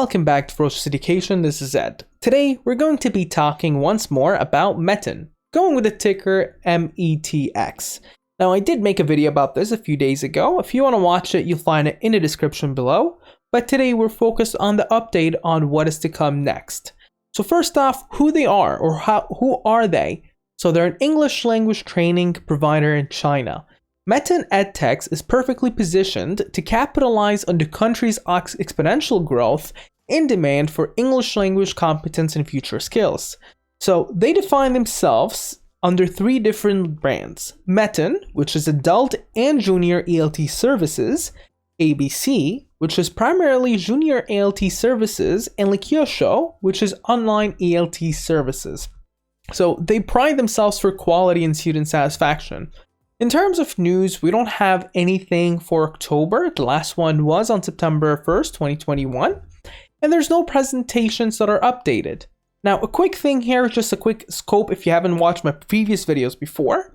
welcome back to Ferocious Education. This is Ed. Today, we're going to be talking once more about Meten, going with the ticker METX. Now, I did make a video about this a few days ago. If you want to watch it, you'll find it in the description below. But today, we're focused on the update on what is to come next. So first off, who they are, or who are they? So they're an English language training provider in China. Meten EdtechX is perfectly positioned to capitalize on the country's exponential growth in demand for English language competence and future skills. So they define themselves under three different brands: Meten, which is adult and junior ELT services; ABC, which is primarily junior ELT services; and Likeshuo, which is online ELT services. So they pride themselves for quality and student satisfaction. In terms of news, we don't have anything for October. The last one was on September 1st, 2021. And there's no presentations that are updated. Now, a quick thing here, just a quick scope if you haven't watched my previous videos before.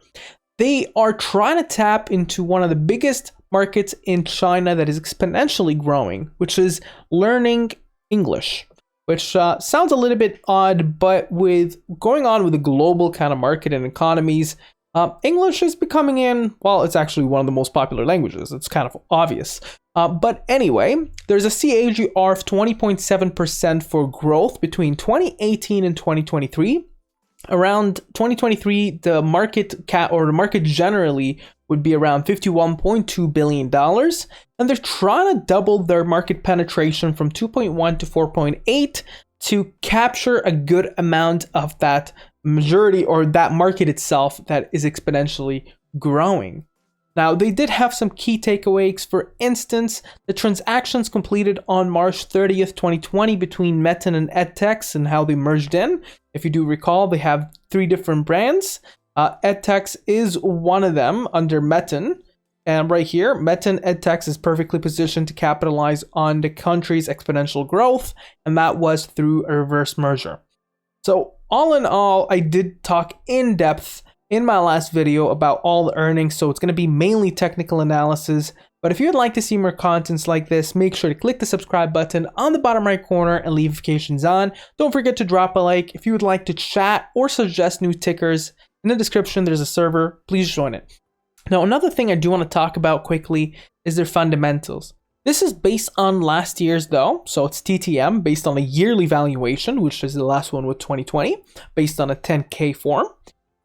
They are trying to tap into one of the biggest markets in China that is exponentially growing, which is learning English. Which sounds a little bit odd, but with going on with the global kind of market and economies, English is becoming it's actually one of the most popular languages. It's kind of obvious. But anyway, there's a CAGR of 20.7% for growth between 2018 and 2023. Around 2023, the market market generally would be around $51.2 billion. And they're trying to double their market penetration from 2.1 to 4.8 to capture a good amount of that majority or that market itself that is exponentially growing. Now, they did have some key takeaways. For instance, the transactions completed on March 30th, 2020 between Meten and EdtechX and how they merged in. If you do recall, they have three different brands. EdtechX is one of them under Meten. And right here, Meten EdtechX is perfectly positioned to capitalize on the country's exponential growth, and that was through a reverse merger. So all in all, I did talk in depth in my last video about all the earnings, so it's going to be mainly technical analysis. But if you would like to see more contents like this, make sure to click the subscribe button on the bottom right corner and leave notifications on. Don't forget to drop a like. If you would like to chat or suggest new tickers, in the description there's a server. Please join it. Now, another thing I do want to talk about quickly is their fundamentals. This is based on last year's though, so it's TTM based on a yearly valuation, which is the last one with 2020, based on a 10K form.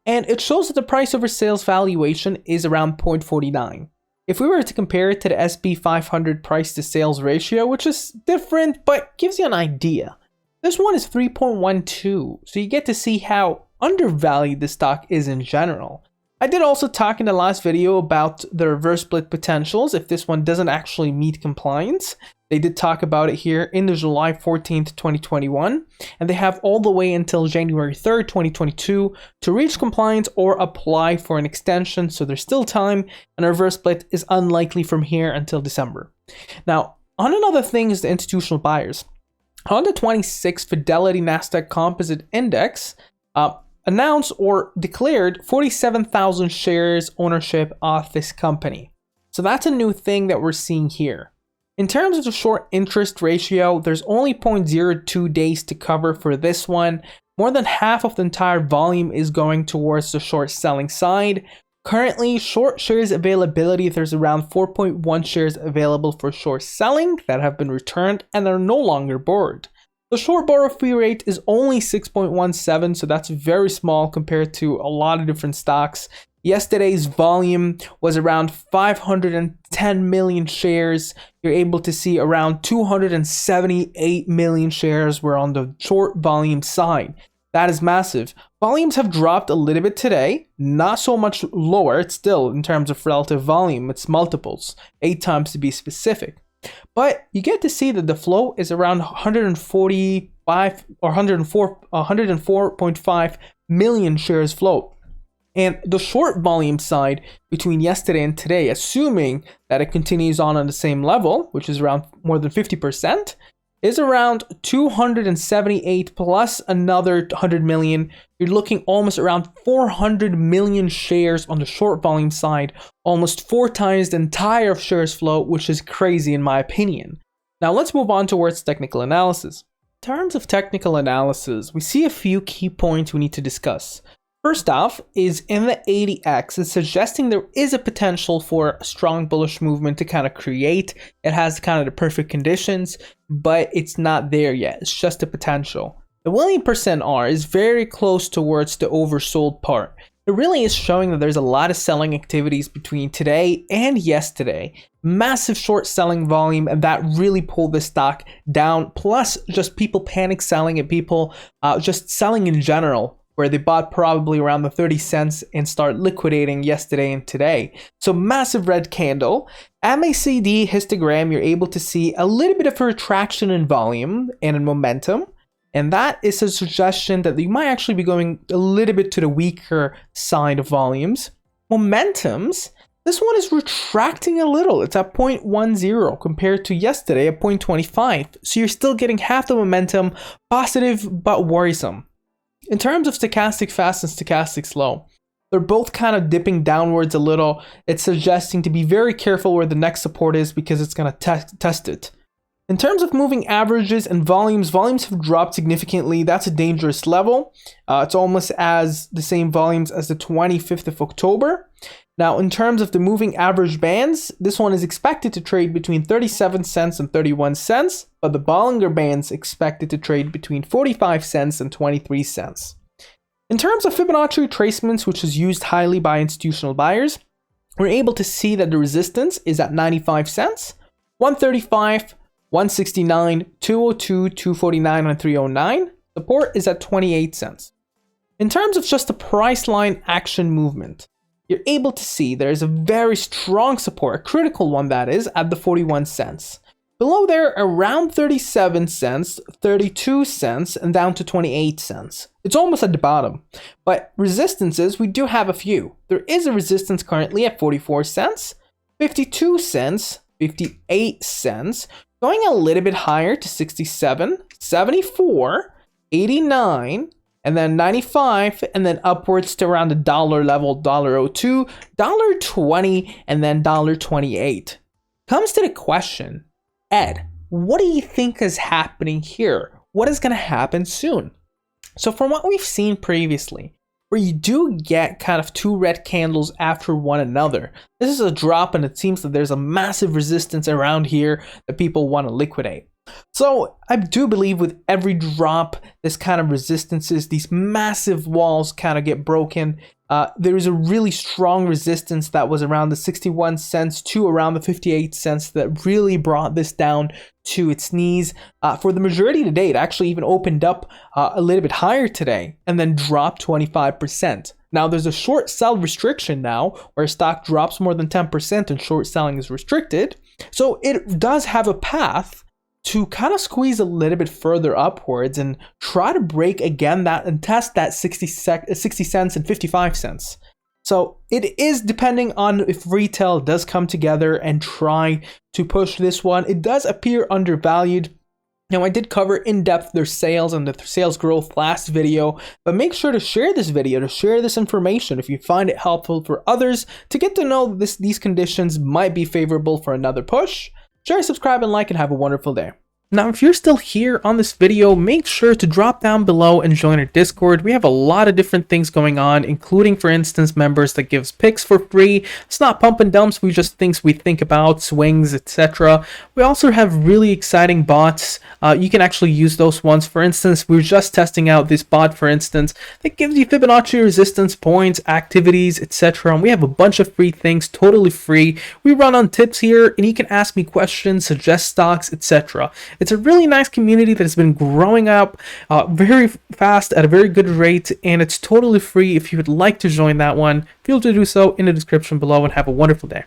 And it shows that the price over sales valuation is around 0.49. If we were to compare it to the SP 500 price to sales ratio, which is different, but gives you an idea. This one is 3.12, so you get to see how undervalued the stock is in general. I did also talk in the last video about the reverse split potentials if this one doesn't actually meet compliance. They did talk about it here in the July 14th, 2021, and they have all the way until January 3rd, 2022 to reach compliance or apply for an extension, so there's still time, and a reverse split is unlikely from here until December. Now, on another thing is the institutional buyers. On the 26th Fidelity Nasdaq Composite Index, announced or declared 47,000 shares ownership of this company. So that's a new thing that we're seeing here. In terms of the short interest ratio, there's only 0.02 days to cover for this one. More than half of the entire volume is going towards the short selling side. Currently, short shares availability, there's around 4.1 shares available for short selling that have been returned and are no longer borrowed. The short borrow fee rate is only 6.17, so that's very small compared to a lot of different stocks. Yesterday's volume was around 510 million shares. You're able to see around 278 million shares were on the short volume side. That is massive. Volumes have dropped a little bit today, not so much lower. It's still, in terms of relative volume, it's multiples, 8 times to be specific. But you get to see that the flow is around 145 or 104.5 million shares float. And the short volume side between yesterday and today, assuming that it continues on the same level, which is around more than 50%, is around 278 plus another 100 million. You're looking almost around 400 million shares on the short volume side, almost 4 times the entire shares flow, which is crazy in my opinion. Now let's move on towards technical analysis. In terms of technical analysis, we see a few key points we need to discuss. First off is in the EdtechX, it's suggesting there is a potential for a strong bullish movement to kind of create. It has kind of the perfect conditions, but it's not there yet. It's just a potential. The William percent R is very close towards the oversold part. It really is showing that there's a lot of selling activities between today and yesterday. Massive short selling volume, and that really pulled the stock down. Plus just people panic selling and people just selling in general, where they bought probably around the 30 cents and start liquidating yesterday and today. So massive red candle. MACD histogram, you're able to see a little bit of a retraction in volume and in momentum. And that is a suggestion that you might actually be going a little bit to the weaker side of volumes. Momentums, this one is retracting a little. It's at 0.10 compared to yesterday at 0.25. So you're still getting half the momentum, positive but worrisome. In terms of stochastic fast and stochastic slow, they're both kind of dipping downwards a little. It's suggesting to be very careful where the next support is because it's going to test it. In terms of moving averages and volumes have dropped significantly. That's a dangerous level. It's almost as the same volumes as the 25th of October. Now, in terms of the moving average bands, this one is expected to trade between 37 cents and 31 cents, but the Bollinger Band's expected to trade between 45 cents and 23 cents. In terms of Fibonacci retracements, which is used highly by institutional buyers, we're able to see that the resistance is at 95 cents, 135, 169, 202, 249, and 309. Support is at 28 cents. In terms of just the price line action movement, you're able to see there's a very strong support, a critical one that is, at the 41 cents. Below there, around 37 cents, 32 cents, and down to 28 cents. It's almost at the bottom. But resistances, we do have a few. There is a resistance currently at 44 cents, 52 cents, 58 cents, going a little bit higher to 67, 74, 89, and then 95, and then upwards to around the dollar level, $1.02, $1.20, and then $1.28. Comes to the question, Ed, what do you think is happening here? What is going to happen soon? So from what we've seen previously, where you do get kind of two red candles after one another, this is a drop and it seems that there's a massive resistance around here that people want to liquidate. So I do believe with every drop, this kind of resistances, these massive walls kind of get broken. There is a really strong resistance that was around the 61 cents to around the 58 cents that really brought this down to its knees. For the majority today, it actually even opened up a little bit higher today and then dropped 25%. Now there's a short sell restriction now where stock drops more than 10% and short selling is restricted. So it does have a path to kind of squeeze a little bit further upwards and try to break again that and test that 60 cents and 55 cents. So it is depending on if retail does come together and try to push this one. It does appear undervalued. Now, I did cover in depth their sales and the sales growth last video, but make sure to share this video, to share this information if you find it helpful for others to get to know these conditions might be favorable for another push. Share, subscribe, and like, and have a wonderful day. Now, if you're still here on this video, make sure to drop down below and join our Discord. We have a lot of different things going on, including, for instance, members that gives picks for free. It's not pump and dumps, we just things we think about, swings, etc. We also have really exciting bots. You can actually use those ones. For instance, we're just testing out this bot, for instance, that gives you Fibonacci resistance points, activities, etc. And we have a bunch of free things, totally free. We run on tips here, and you can ask me questions, suggest stocks, etc. It's a really nice community that has been growing up very fast at a very good rate, and it's totally free. If you would like to join that one, feel free to do so in the description below, and have a wonderful day.